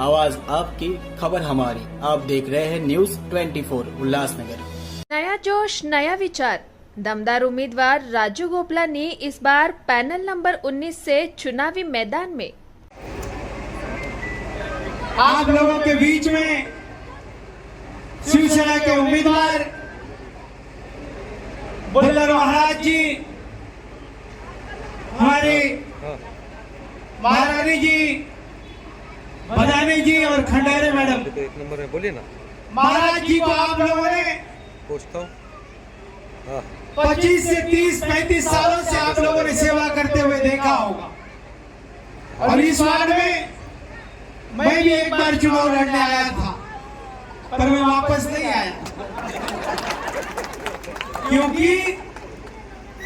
आवाज आपकी, खबर हमारी। आप देख रहे हैं न्यूज 24 उल्लासनगर। नया जोश, नया विचार। दमदार उम्मीदवार राजू गोपला ने इस बार पैनल नंबर 19 से चुनावी मैदान में आप लोगों के बीच में शिवसेना के उम्मीदवार बुल्लर महाराज जी, हमारे महारानी जी, भदानी जी और खंडेरे मैडम। तो एक नंबर है, बोलिए ना। महाराज जी को आप लोगों ने पूछता हूँ। हाँ, 25 से 30-35 सालों से आप लोगों ने सेवा करते हुए देखा होगा, और इस वार्ड में मैं भी एक बार चुनाव लड़ने आया था, पर मैं वापस नहीं आया, क्योंकि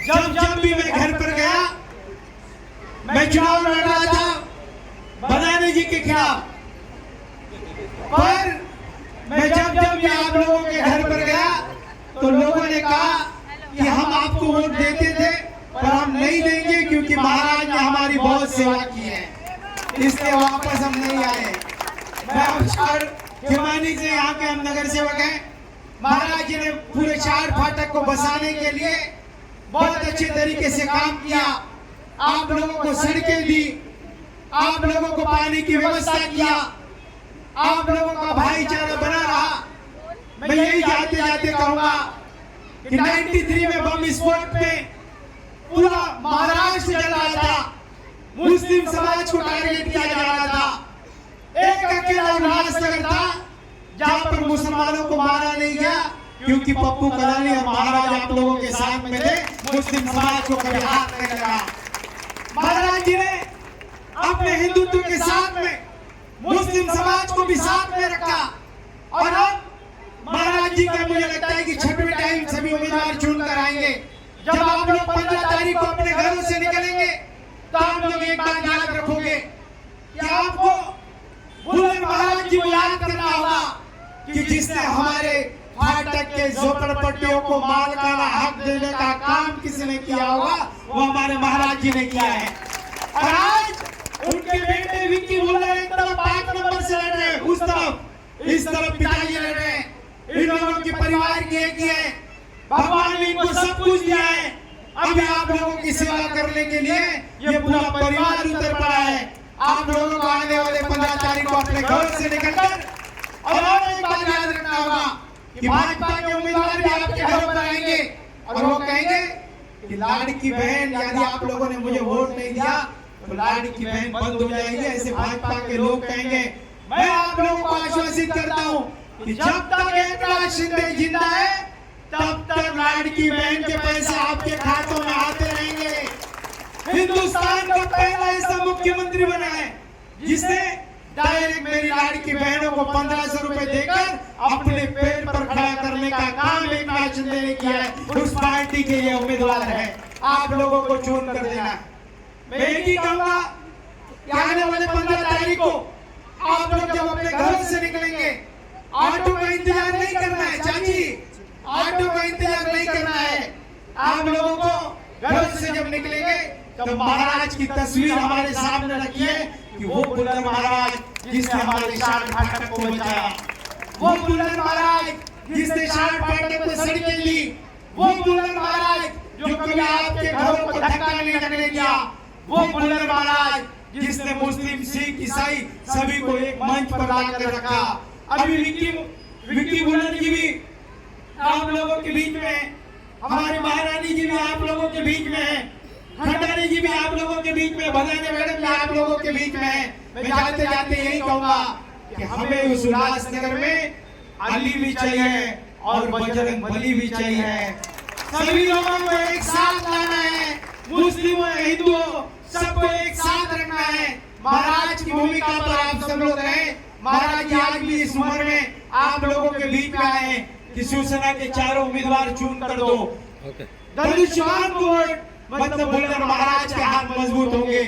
जब भी मैं घर पर गया, मैं चुनाव लड़ रहा था भदानी जी के खिलाफ, पर मैं जब भी आप लोगों के घर पर गया तो लोगों ने कहा कि हम आपको वोट देते थे, पर हम नहीं देंगे क्योंकि महाराज ने हमारी बहुत सेवा की है, इसलिए वापस हम नहीं आए। मैं अक्षर खिमानी से, यहाँ के हम नगर सेवक हैं। महाराज जी ने पूरे 4 फाटक को बसाने के लिए बहुत अच्छे तरीके से काम किया, आप लोगों को सड़कें दी, आप लोगों को पानी की व्यवस्था किया, आप लोगों का भाईचारा बना रहा। मैं यही जाते जाते कहूंगा कि 93 में बम विस्फोट में पूरा महाराष्ट्र जल रहा था, मुस्लिम समाज को टारगेट किया जा रहा था। एक अकेला उल्लासनगर था जहां पर मुसलमानों को मारा नहीं गया, क्योंकि पप्पू कलानी और महाराज आप लोगों के साथ में थे, मुस्लिम समाज को कभी हाथ नहीं लगा। महाराज जी ने अपने हिंदुत्व के साथ में मुस्लिम समाज को भी साथ में रखा, और अब महाराज जी का मुझे लगता है कि 6वें टाइम सभी उम्मीदवार चुनकर आएंगे। जब आप लोग 15 तारीख को अपने घरों से निकलेंगे तो आप लोग एक बात याद रखोगे कि आपको बुल्लर महाराज जी को याद करना होगा कि जिसने हमारे फाटक के झोपड़पट्टियों को मालिकाना हक देने का काम किसने किया होगा, वो हमारे महाराज जी ने किया है। और आज उनके बेटे विक्की बुल्लर एक तरफ 5 नंबर से लड़ रहे हैं, उस तरफ इस तरफ पिताजी लड़ रहे हैं। इन लोगों के परिवार की एक ही है, भगवान ने इनको सब कुछ दिया है। अभी आप लोगों की सेवा करने के लिए ये पूरा परिवार उतर पड़ा है। आप लोगों को आने वाले 15 तारीख को अपने घर से निकलकर और एक बात याद रखना होगा कि भाजपा के उम्मीदवार भी आपके घर पर आएंगे और वो कहेंगे कि लाड़की बहन, यदि आप लोगों ने मुझे वोट नहीं दिया तो लाड़की बहन बंद हो जाएगी, ऐसे भाजपा के लोग कहेंगे। मैं आप लोगों को आश्वासित करता हूँ कि जब तक एकनाथ शिंदे जिंदा है तब तक लाड़की बहन के पैसे आपके खातों में आते रहेंगे। हिंदुस्तान का पहला ऐसा मुख्यमंत्री बना है जिसने डायरेक्ट मेरी लाड़की बहनों को 1500 रुपए देकर अपने पैर पर खड़ा करने का काम एकनाथ शिंदे ने किया है। उस पार्टी के ये उम्मीदवार है, आप लोगों को चुन कर देना। मैं एक ही कहूंगा कि आने वाले 15 तारीख को आप लोग जब अपने घर से निकलेंगे, ऑटो का इंतजार नहीं करना है चाची, ऑटो का इंतजार नहीं करना है। आप लोगों को घर से जब निकलेंगे तो महाराज की तस्वीर हमारे सामने रखिए कि वो बुल्लर महाराज जिसने हमारे शान फाटक को बचाया, वो बुल्लर महाराज जिसने शान फाटक को सड़कें ली, वो बुल्लर महाराज जो कभी आपके घरों को धक्का नहीं लगने दिया, वो बुल्लर महाराज जिसने मुस्लिम, सिख, ईसाई सभी को एक मंच पर लाकर रखा। अभी विक्की बुल्लर जी भी आप लोगों के बीच में है, हमारी महारानी जी भी आप लोगों के बीच में है, खंडारी जी भी आप लोगों के बीच में, भदानी मैडम भी आप लोगों के बीच में है। मैं जाते जाते यही कहूंगा कि हमें उस उल्लासनगर में अली भी चाहिए और बजरंग बली भी चाहिए। सभी लोगों को एक साथ लाना है, मुस्लिमों हिंदुओं सबको एक साथ रखना है। महाराज की भूमिका पर आप सब लोग रहे। महाराज जी आज भी इस उम्र में आप लोगों के बीच में आए कि शिवसेना के 4 उम्मीदवार चुन कर दो। धनुष्यबाण को वोट मतलब बुल्लर महाराज के हाथ मजबूत होंगे।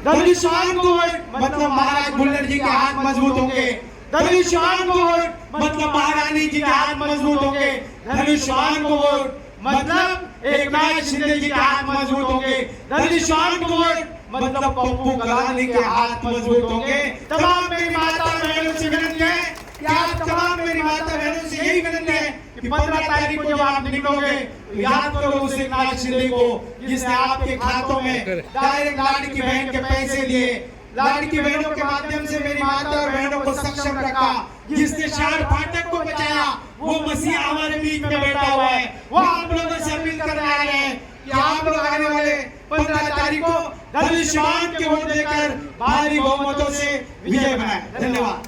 धनुष्यबाण को वोट मतलब महाराज बुल्लर जी के हाथ मजबूत होंगे। धनुष्यबाण को वोट मतलब महारानी जी के हाथ मजबूत होंगे। धनुष्यबाण को वोट मतलब एकनाथ शिंदे जी के हाथ मजबूत होंगे। धनुष्यबाण को वोट मतलब पप्पू कलानी के हाथ मजबूत होंगे। तमाम मेरी माता बहनों से विनती है कि आप तमाम मेरी माता बहनों से यही विनती है कि 15 तारीख को जब आप निकलोगे तो याद करो उस एकनाथ शिंदे को जिसने आपके खातों में डायरेक्ट लाडली बहन के पैसे दिए, लाडली बहनों के माध्यम से मेरी माता और बहनों को सक्षम रखा, जिसने शहर फाटक को बचाया। वो मसीहा हमारे बीच में बैठा हुआ है। वो आप लोगों से अपील करने आ रहे हैं कि आप लोग आने वाले 15 तारीख को धनुष्यबाण के वोट देकर भारी बहुमतों से विजय बनाए। धन्यवाद।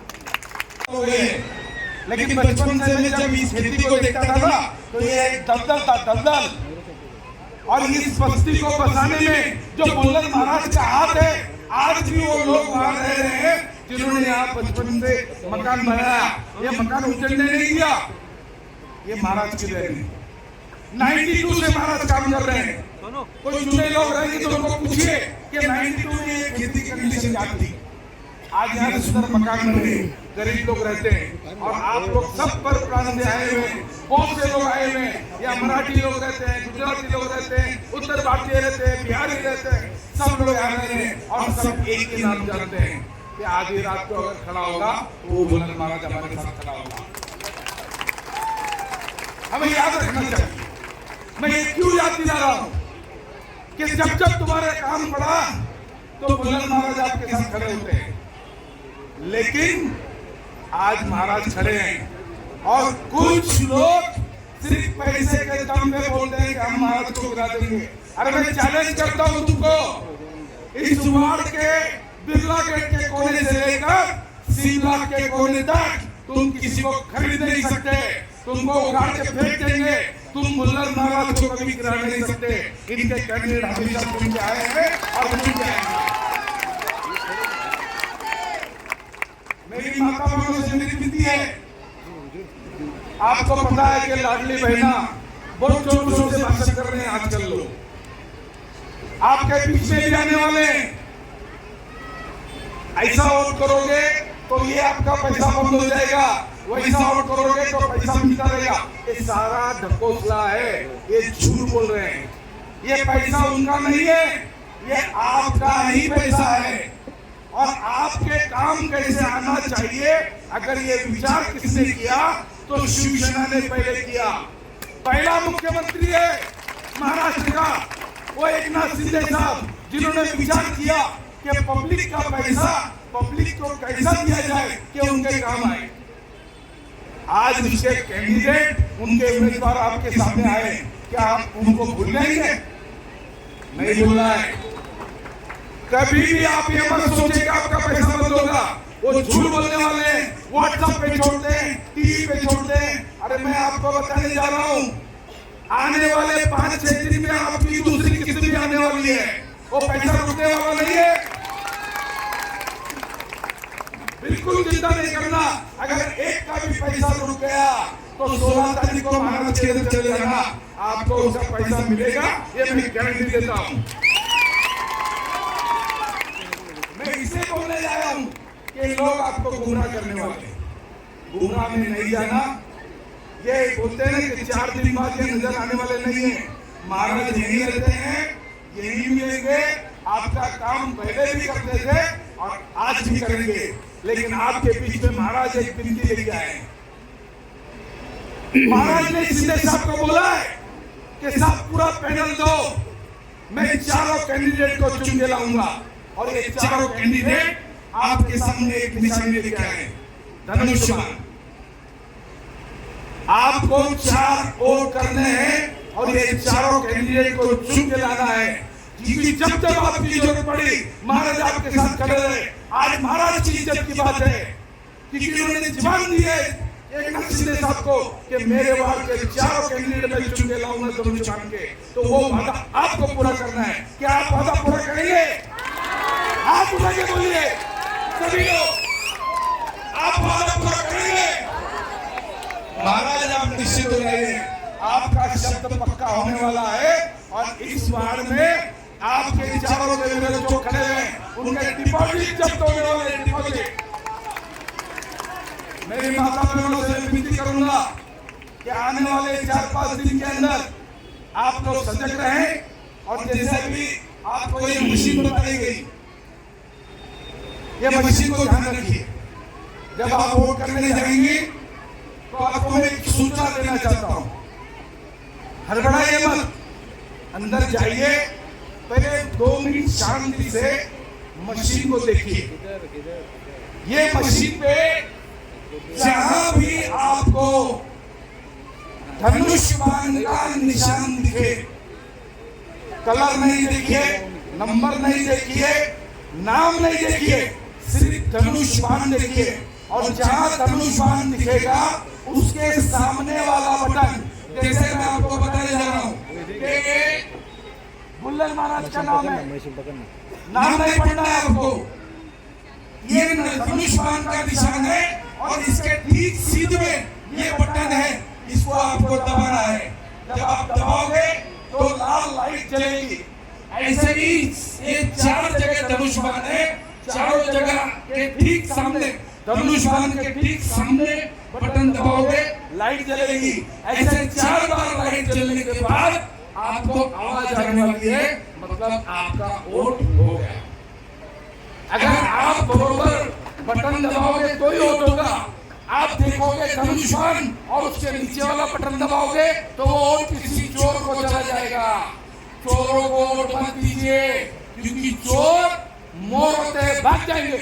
लेकिन बचपन से मैं जब इस खेती को देखता था ना तो ये एक दलदल था, दलदल। और इस बस्ती को बसाने में जो बुल्लर महाराज का हाथ है, आज भी वो लोग वहां रह रहे हैं जिन्होंने यहाँ बचपन से मकान बनाया। ये मकान उजड़ने नहीं दिया, ये महाराज की देन है। 92 से महाराज काम कर रहे हैं। कोई चुने लोग रहेंगे तो उनको पूछिए कि 92 में ये खेती की कंडीशन क्या थी। आज यहाँ सुंदर मकान बने, गरीब लोग रहते हैं। और आप लोग सब पर प्राण से आए हुए हैं, बहुत से लोग आए हुए हैं। या मराठी लोग रहते हैं, गुजराती लोग रहते हैं, उत्तर भारतीय रहते हैं, बिहारी रहते हैं, सब लोग आ रहे हैं और सब एक ही नाम जानते हैं कि आधी रात को अगर खड़ा होगा तो वो बुलंद महाराज हमारे साथ खड़ा होगा। हमें याद रखना चाहिए। मैं ये क्यों याद दिला रहा हूं कि जब जब तुम्हारे काम पड़ा तो बुलंद महाराज आपके साथ खड़े होते हैं। लेकिन आज महाराज खड़े हैं और कुछ लोग सिर्फ पैसे के दम पे बोलते हैं कि हम महाराज को गिरा देंगे। अरे मैं चैलेंज करता हूं तुमको, इस वार्ड के बिरला गेट के कोने से लेकर शिमला के कोने तक तुम किसी को खरीद नहीं सकते, तुमको उखाड़ के फेंक देंगे। तुम बुल्लर महाराज को कभी गिरा नहीं सकते। इनके कैंडिडेट हमेशा चुन के आए हैं और चुन के आएंगे। मेरी माता बहनों से मेरी विनती है, आपको पता है कि लाडली बहना बहुत जोर शोर से भाषण कर रहे हैं आजकल लोग, आपके बीच में भी आने वाले हैं। ऐसा वोट करोगे तो ये आपका पैसा बंद हो जाएगा, वैसा वोट करोगे तो पैसा मिलता रहेगा। ये सारा ढकोसला है, ये झूठ बोल रहे हैं। ये पैसा उनका नहीं है, ये आपका ही पैसा है। और आपके काम कैसे आना चाहिए, अगर ये विचार किसने किया तो शिवसेना ने पहले किया। पहला मुख्यमंत्री है महाराष्ट्र का वो एकनाथ शिंदे साहब, जिन्होंने विचार किया कि पब्लिक का पैसा पब्लिक को कैसा दिया जाए कि उनके काम आए। आज उसके कैंडिडेट, उनके उम्मीदवार आपके सामने आए, क्या आप उनको भूल जाएंगे? नहीं भूलना है। कभी भी आप ये मत सोचिए कि आपका पैसा बंद होगा। वो झूठ बोलने वाले हैं, व्हाट्सएप पे छोड़ते हैं, टीवी पे छोड़ते हैं। अरे मैं आपको बताने जा रहा हूँ, आने वाले 5-6 दिन में आपकी दूसरी किस्त भी आने वाली है। वो पैसा रुकने वाला नहीं है। बिल्कुल चिंता नहीं करना। अगर एक का भी पैसा रुक गया तो 16 तारीख को महाराज के अंदर चले जाना, आपको उसका पैसा मिलेगा, ये मैं गारंटी देता हूँ। मैं इसे बोलने जा रहा हूँ कि लोग आपको गुमराह करने वाले, गुमराह में नहीं जाना। ये बोलते हैं कि 4 दिन बाद ये नजर आने वाले नहीं है। महाराज यही रहते हैं, यही मिलेंगे। आपका काम पहले भी करते थे और आज भी करेंगे। लेकिन आपके बीच में महाराज एक विनती लेके आए। महाराज ने शिंदे साहब को बोला है कि साहब पूरा पैनल दो, मैं चारों कैंडिडेट को चुन के लाऊंगा। और ये चारों कैंडिडेट आपके सामने एक निशानी लेके आए, धनुष्यबाण। आपको 4 वोट करने हैं और ये चारों कैंडिडेट को चुन के लाना है। क्योंकि जब जब आपकी जरूरत पड़ी महाराज आपके साथ खड़े रहे। आज महाराज की इज्जत की बात है क्योंकि उन्होंने जवान दी है एकनाथ शिंदे साहब को कि मेरे वार्ड के चारों कैंडिडेट मैं चुन के लाऊंगा धनुष्यबाण के। तो वो वादा आपको पूरा करना है। क्या आप वादा पूरा करेंगे? आप उठा के बोलिए सभी लोग, आप वादा पूरा करेंगे? महाराज आप निश्चित हो रहे, आपका शब्द पक्का होने वाला है। और इस वार्ड में आपके चारों कैंडिडेट जो खड़े हैं उनके डिपॉजिट जब्त होने वाले। डिपॉजिट मेरी माता बहनों से विनती करूंगा कि आने वाले 4-5 दिन के अंदर आप लोग सजग रहें और जैसे भी आपको ये मशीन बताई गई, ये मशीन को ध्यान रखिए। जब आप वोट करने जाएंगे तो आपको मैं एक सूचना देना चाहता हूं, हड़बड़ाइए मत, अंदर जाइए, पहले 2 मिनट शांति से मशीन को देखिए। ये मशीन पे जहां भी आपको धनुष बाण का निशान दिखे, कलर नहीं देखिए, नंबर नहीं देखिए, नाम नहीं देखिए, सिर्फ धनुष बाण देखिए। और जहां धनुष बाण दिखेगा उसके सामने वाला बटन, जैसे मैं आपको बताने जा रहा हूं, बुल्लन महाराज का नाम है, नाम नहीं पढ़ना है आपको, ये धनुष बाण का निशान है और इसके ठीक सीधे में ये बटन है, इसको आपको दबाना है। जब आप दबाओगे तो लाल लाइट जलेगी। ऐसे ही ये 4 जगह धनुष बाण है, चारों जगह के ठीक सामने, धनुष बाण के ठीक सामने बटन दबाओगे लाइट जलेगी। ऐसे 4 बार लाइट जलने के बाद आपको आवाज आने वाली है, मतलब आपका वोट हो गया। अगर आप बरोबर बटन दबाओगे तो ही वोट होगा। आप देखोगे धनुष बाण और उसके नीचे वाला बटन दबाओगे तो वो वोट किसी चोर को चला जाएगा। चोरों को वोट मत दीजिए, क्योंकि चोर मोर होते हैं, भाग जाएंगे।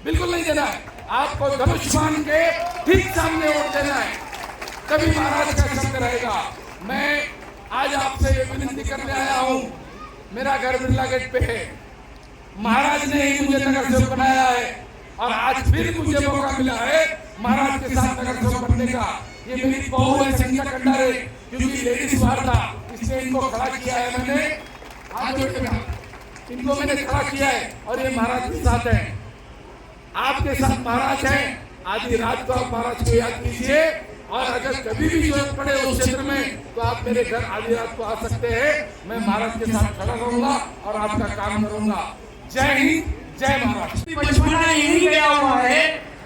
बिल्कुल नहीं देना है, आपको धनुष बाण के ठीक सामने वोट देना है, तभी महाराज का शब्द रहेगा। मैं आज आपसे ये विनती करने आया हूँ, मेरा घर बिरला गेट पे है, महाराज ने ही मुझे नगर सेवक बनाया है और आज फिर मुझे मौका मिला है महाराज के साथ नगर सेवक बनने का। ये मेरी बहू है संगीता कंडारे, क्योंकि लेडीज बार था, इसलिए इनको खड़ा किया है मैंने, हाथ जोड़ के बैठा, इनको मैंने खड़ा किया है और ये महाराज के साथ है, आपके साथ महाराज हैं। आधी रात को आप महाराज को याद कीजिए और अगर कभी भी जरूरत पड़े उस क्षेत्र में तो आप मेरे घर आधी रात को आ सकते हैं। मैं महाराज के साथ खड़ा रहूंगा और आपका काम करूंगा। जय हिंद, जय महाराज। बचपना यही गया हुआ है,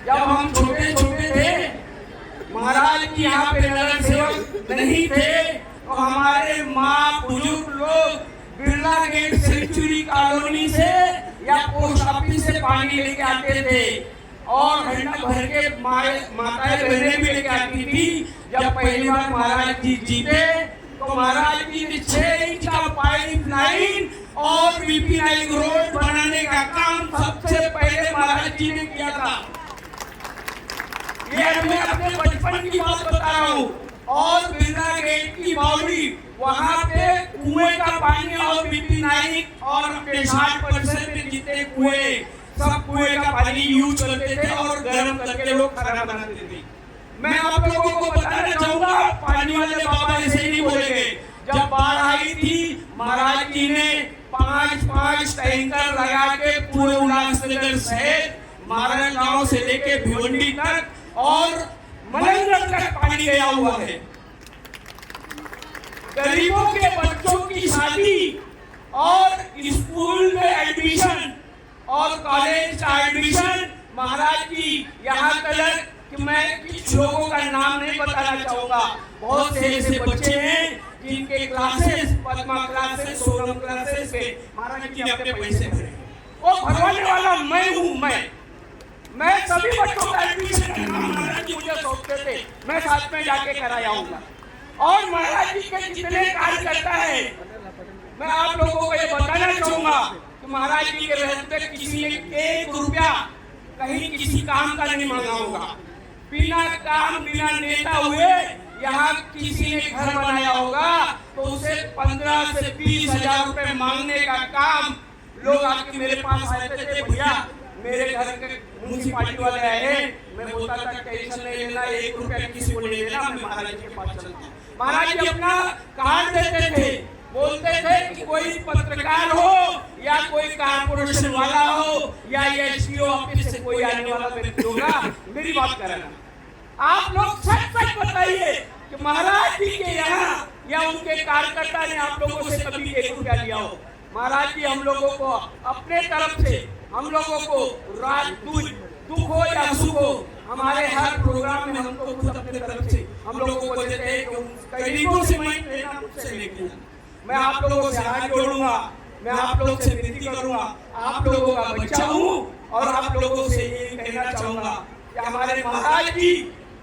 जब हम छोटे छोटे थे, महाराज की यहाँ पे नगर सेवक नहीं थे तो हमारे माँ बुजुर्ग लोग बिरला गेट सेंचुरी कॉलोनी से या पोस्ट ऑफिस से पानी लेके आते थे और घंटा भर के माताएं बहनें भी लेके आती थी। जब पहली बार महाराज जी जीते तो महाराज जी ने 6 इंच का पाइप लाइन और बीपी रोड बनाने का काम सबसे पहले महाराज जी ने किया था। ये मैं अपने बचपन की बात बता रहा हूँ। और बिरला गेट की बाउंड्री, वहाँ पे कुएं का पानी और बीपी और 60% में जितने कुएं, सब कुएं का पानी यूज करते थे और गर्म करके लोग खाना बनाते थे। मैं आप लोगों को बताना चाहूंगा, पानी वाले बाबा ऐसे नहीं बोलेंगे। जब बाढ़ आई थी, महाराज जी ने 5 टैंकर लगा के पूरे उल्लासनगर शहर, महाराज गांव से लेके भिवंडी तक और मलंगगढ़ तक पानी गया हुआ है। गरीबों के बच्चों की शादी और स्कूल में एडमिशन और कॉलेज का एडमिशन, महाराज जी यहाँ तक कि मैं कुछ लोगों का नाम नहीं बताना चाहूंगा, बहुत से ऐसे बच्चे हैं जिनके classes, Padma classes, Sonam classes पे महाराज जी अपने पैसे भरे। वो भरवाने वाला मैं हूँ। मैं सभी बच्चों का एडमिशन महाराज जी मुझे सौंपते थे, मैं साथ में जाके कराया हूँगा। और महाराज जी के जितने कार्यकर्ता है, मैं आप लोगों को ये बताना चाहूंगा कि महाराज जी के रहते किसी ने 1 रुपया कहीं किसी काम का नहीं मांगा होगा। बिना काम, बिना नेता हुए यहाँ किसी ने घर बनाया होगा तो उसे 15 से 20 हजार रुपए मांगने का काम लोग आके मेरे पास आते थे, भैया मेरे घर के म्यूनिसिपालिटी वाले आए, मैं बोलता था टेंशन नहीं लेना, 1 रुपया किसी को नहीं देना, मैं महाराज के पास चलता। महाराज जी अपना कार्ड देते थे, बोलते थे कि कोई पत्रकार हो या कोई कारपोरेशन वाला हो या एसडीओ ऑफिस से कोई आने वाला व्यक्ति होगा, मेरी बात करना। आप लोग सच बताइए कि महाराज जी के यहाँ या उनके कार्यकर्ता ने आप लोगों से कभी 1 रुपया लिया हो? महाराज जी हम लोगों को अपने तरफ से, हम लोगों को रात दुख हो या सुख हो, हमारे हर प्रोग्राम में हमको खुद अपने तरफ से हम लोगों को देते हैं। गरीबों से मैं मुझसे लेके मैं आप लोगों से हाथ जोड़ूंगा मैं आप लोगों से विनती करूंगा, आप लोगों का बच्चा हूँ और आप लोगों से ये कहना चाहूंगा कि हमारे महाराज जी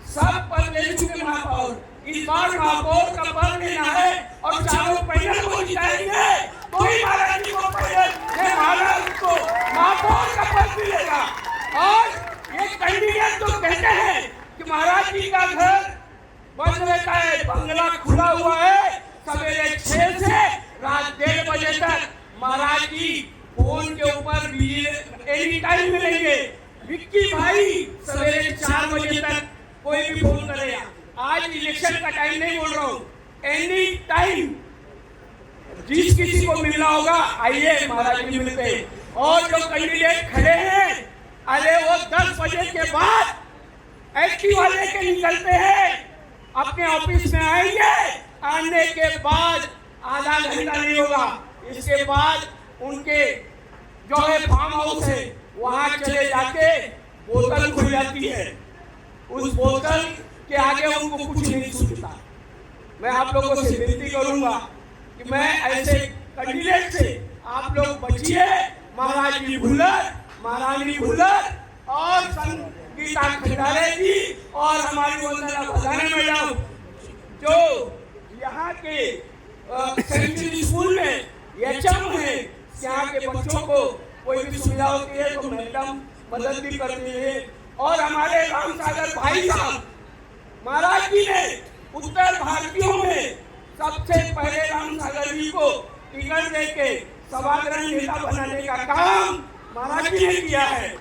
सब पद ले चुके महापौर, इस बार महापौर का पद लेना है और चारों पैनल को जिताएंगे तो ही महाराज जी को महाराज को महापौर का पद मिलेगा। और ये कैंडिडेट तो कहते हैं कि महाराज जी का घर बंद रहता है, बंगला खुला हुआ है, सवेरे 6 से रात 1:30 बजे तक महाराज जी फोन के ऊपर एनी टाइम मिलेंगे। विक्की भाई सवेरे 4 बजे तक कोई भी फोन करेगा, आज इलेक्शन का टाइम नहीं बोल रहा हूँ, एनी टाइम जिस किसी को मिलना होगा आइए महाराज जी मिलते हैं। और जो कैंडिडेट खड़े हैं अरे वो 10 बजे के बाद एक्टिवा लेके निकलते हैं, अपने ऑफिस में आएंगे, आने के बाद आधा घंटा नहीं होगा, इसके बाद उनके जो है फार्म हाउस है वहां चले जाके बोतल खुल जाती है, उस बोतल के आगे उनको कुछ नहीं सूझता। मैं आप लोगों से विनती करूंगा कि मैं ऐसे कैंडिडेट से आप लोग बचिए। महाराज जी भुल्लर, महारानी भुल्लर और संगीता खंडारे जी और हमारी वंदना भदाने मैडम जो यहाँ के सेकेंडरी स्कूल में एचएम है, यहाँ के बच्चों को कोई भी सुविधा होती है तो मैडम मदद भी करती है। और हमारे राम सागर भाई साहब, महाराज जी ने उत्तर भारतीयों में सबसे पहले राम सागर जी को टिकट देके सभागृह नेता बनाने का काम महाराज जी ने किया है।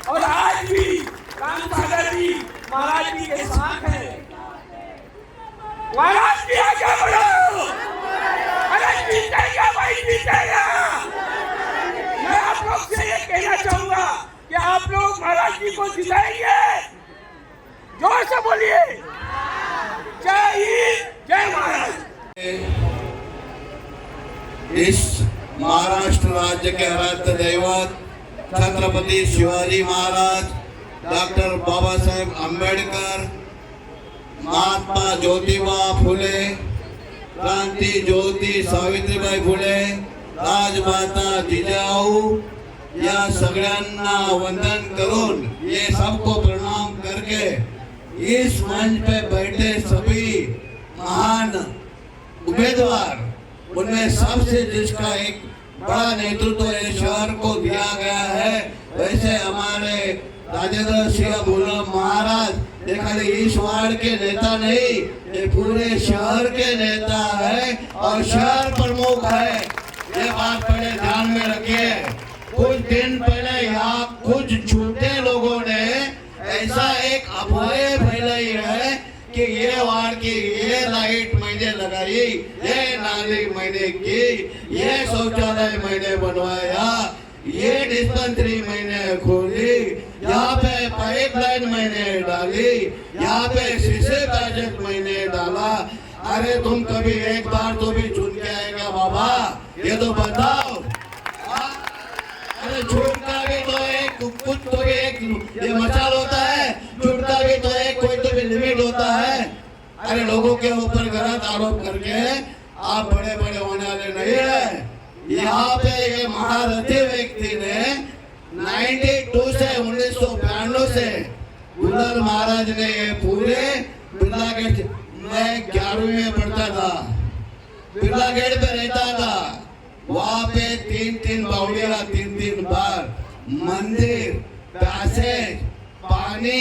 और आज भी राम सागर जी महाराज जी के साथ है। महाराज जी आगे बढ़ो, अरे जीतेगा भाई जीतेगा। मैं आप लोग से ये कहना चाहूंगा कि आप लोग महाराज जी को जिताएंगे, जोर से बोलिए जय हिंद जय महाराज। इस महाराष्ट्र राज्य के आराध्य दैवत छत्रपति शिवाजी महाराज, डॉक्टर बाबा साहेब अम्बेडकर, महात्मा ज्योतिबा फुले, क्रांती ज्योती सावित्रीबाई फुले, राजमाता जिजाऊ या सगळ्यांना वंदन करून ये सबको प्रणाम करके इस मंच पे बैठे सभी महान उम्मीदवार, उनमें सबसे जिसका एक बड़ा नेतृत्व इस शहर को दिया गया है, वैसे हमारे राजेंद्र सिंह भुल्लर महाराज ये खाली इस वार्ड के नेता नहीं, ये पूरे शहर के नेता है और शहर प्रमुख है। ये बात पहले ध्यान में रखिए। कुछ दिन पहले यहाँ कुछ झूठे लोगों ने ऐसा एक अफवाह फैलाई है कि ये वार्ड की ये लाइट मैंने लगाई, ये नाली मैंने की, ये शौचालय मैंने बनवाया, ये डिस्पेंसरी मैंने खोली, यहाँ पे पाइपलाइन मैंने डाली, यहाँ पे शीशे प्रोजेक्ट मैंने डाला। अरे तुम कभी एक बार तो भी चुन के आएगा बाबा, ये तो बताओ। अरे झूठ का भी तो एक कुछ तो भी एक ये मचाल होता है, झूठ का भी तो एक कोई तो भी लिमिट होता है। अरे लोगों के ऊपर गलत आरोप करके आप बड़े बड़े होने वाले नहीं है। यहाँ पे ये महारथी व्यक्ति ने 92 से 1992 से भुल्लर महाराज ने ये पूरे बिरला गेट, मैं 11वीं में पढ़ता था, बिरला गेट पे रहता था, वहाँ पे 3-3 बावड़िया 3-3 बार, मंदिर, पैसेज, पानी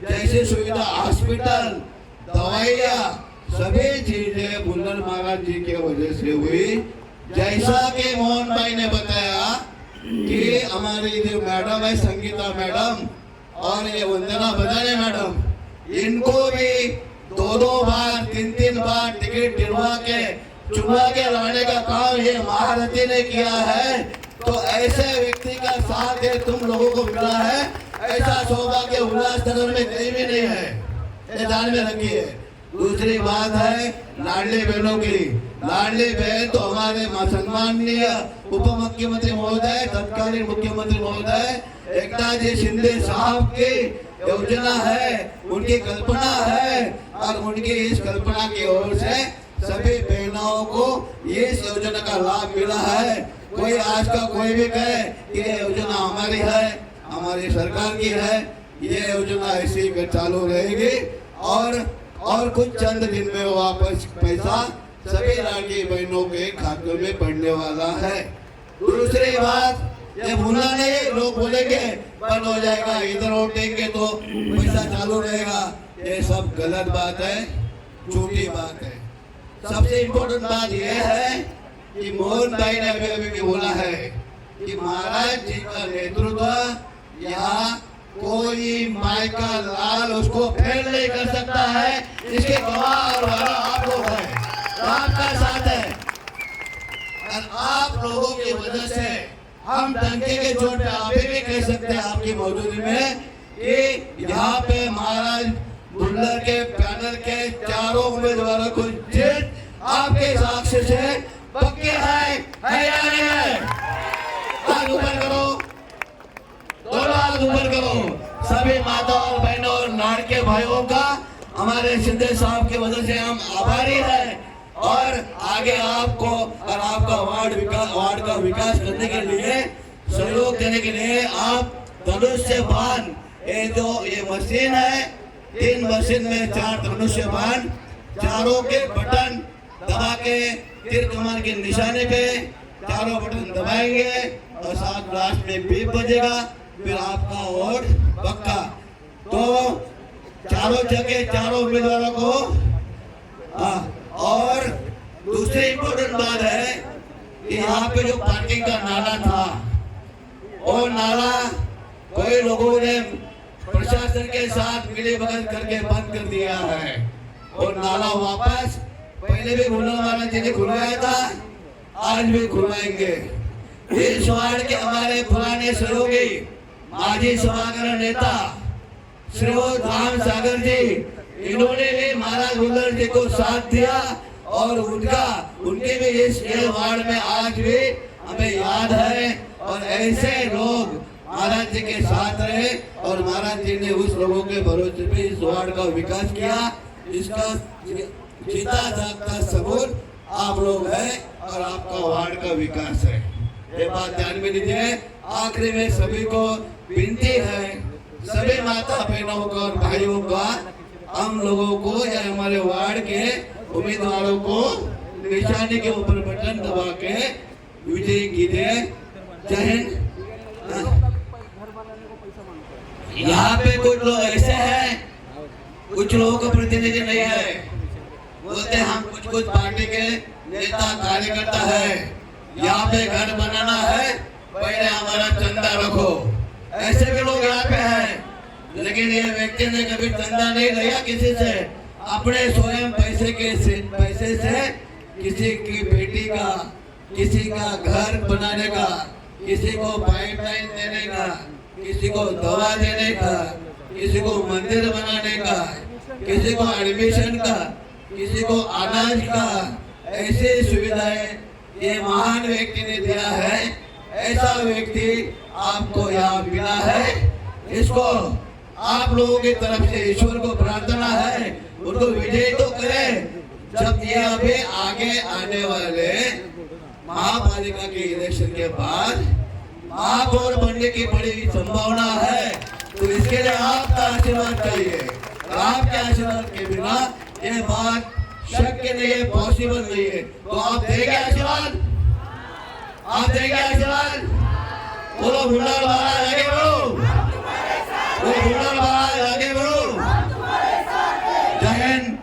जैसी सुविधा, हॉस्पिटल, दवाइयाँ, सभी चीजें भुल्लर महाराज जी के वजह से हुई। जैसा कि मोहन भाई ने बताया कि हमारी जो मैडम है संगीता मैडम और ये वंदना भदाने मैडम, इनको भी 2-2 बार 3-3 बार टिकट दिलवा के चुना के लाने का काम ये महारथी ने किया है। तो ऐसे व्यक्ति का साथ ये तुम लोगों को मिला है, ऐसा सौभाग्य उल्लासनगर में कहीं भी नहीं है, ये ध्यान में रखिए। दूसरी बात है लाडली बहनों की। लाडली बहन तो हमारे सम्माननीय उप मुख्यमंत्री महोदय, तत्कालीन मुख्यमंत्री महोदय एकनाथ जी शिंदे साहब की योजना है, उनकी कल्पना है और उनकी इस कल्पना की ओर से सभी बहनों को इस योजना का लाभ मिला है। कोई आज का कोई भी कहे कि ये योजना हमारी है, हमारी सरकार की है, ये योजना ऐसी में चालू रहेगी और कुछ चंद दिन में वापस पैसा सभी लाडली बहनों के खातों में पड़ने वाला है। दूसरी बात, ये भूलना नहीं, लोग बोलेंगे बंद हो जाएगा, इधर उठेंगे तो पैसा चालू रहेगा, ये सब गलत बात है, झूठी बात है। सबसे इम्पोर्टेंट बात यह है कि मोहन भाई ने अभी भी बोला है कि महाराज जी का नेतृत्व यहाँ कोई माई का लाल उसको फेल नहीं कर सकता है। इसके गवाह और वाला आप लोग हैं, आपका साथ है और आप लोगों की वजह से हम डंके के चोट पे आप भी कह सकते हैं आपकी मौजूदगी में कि यहाँ पे महाराज बुल्लर के पैनल के चारों उम्मीदवारों को जीत आपके साक्ष्य से पक्के है या नहीं है? हाथ ऊपर करो, दोनों हाथ ऊपर करो। सभी माता और बहनों और लाड़के भाइयों का हमारे शिंदे साहब की वजह से हम आभारी हैं और आगे आपको और आपका वार्ड का विकास करने के लिए सहयोग देने के लिए आप धनुष्य बाण, ये मशीन है, 3 मशीन में 4 धनुष्य बाण, चारों के बटन दबा के तीर कमान के निशाने पे चारों बटन दबाएंगे और साथ लास्ट में बीप बजेगा, फिर आपका वोट पक्का। तो चारों जगह चारों उम्मीदवारों को और दूसरी इम्पोर्टेंट बात है कि यहाँ पे जो पार्किंग का नाला था, वो नाला कोई लोगों ने प्रशासन के साथ मिलीभगत करके बंद कर दिया है। और नाला वापस पहले भी भुल्लर महाराज जी ने खुलवाया था, आज भी खुलवाएंगे। इस वार्ड के हमारे पुराने सहयोगी माजी सभागार नेता श्री राम सागर जी, इन्होंने भी महाराज बुल्लर जी को साथ दिया और उनके भी इस वार्ड में आज भी हमें याद है और ऐसे लोग महाराज जी के साथ रहे और महाराज जी ने उस लोगों के भरोसे पे इस वार्ड का विकास किया। इसका जीता जागता सबूत आप लोग हैं और आपका वार्ड का विकास है, ये बात ध्यान में लीजिए। आखिरी में सभी को विनती है, सभी माता बहनों को और भाइयों का, हम लोगों को या हमारे वार्ड के उम्मीदवारों को निशाने के ऊपर बटन दबा के विजयी कीजिए। जय हिंद। यहाँ पे कुछ लोग ऐसे हैं, कुछ लोगों का प्रतिनिधि नहीं है, बोलते हम कुछ पार्टी के नेता कार्यकर्ता है, यहाँ पे घर बनाना है, पहले हमारा चंदा रखो, ऐसे भी लोग यहाँ पे हैं। लेकिन ये व्यक्ति ने कभी चंदा नहीं लिया किसी से, अपने स्वयं पैसे से किसी की बेटी का, किसी का घर बनाने का, किसी को पाइपलाइन देने का, किसी को दवा देने का, किसी को मंदिर बनाने का, किसी को एडमिशन का, किसी को अनाज का, ऐसी सुविधाएं ये महान व्यक्ति ने दिया है। ऐसा व्यक्ति आपको यहाँ मिला है, इसको आप लोगों की तरफ से ईश्वर को प्रार्थना है उनको विजय तो करें। जब ये अभी आगे आने वाले महापालिका के इलेक्शन के बाद महापौर बनने की बड़ी संभावना है, तो इसके लिए आपका आशीर्वाद चाहिए। आपके आशीर्वाद के बिना ये बात शक्य नहीं है, पॉसिबल नहीं है। तो आप देंगे आशीर्वाद, आप देंगे आशीर्वाद। बोलो बुल्लर महाराज आगे बढ़ो, बोलो बुल्लर महाराज आगे बढ़ो। जय हिंद।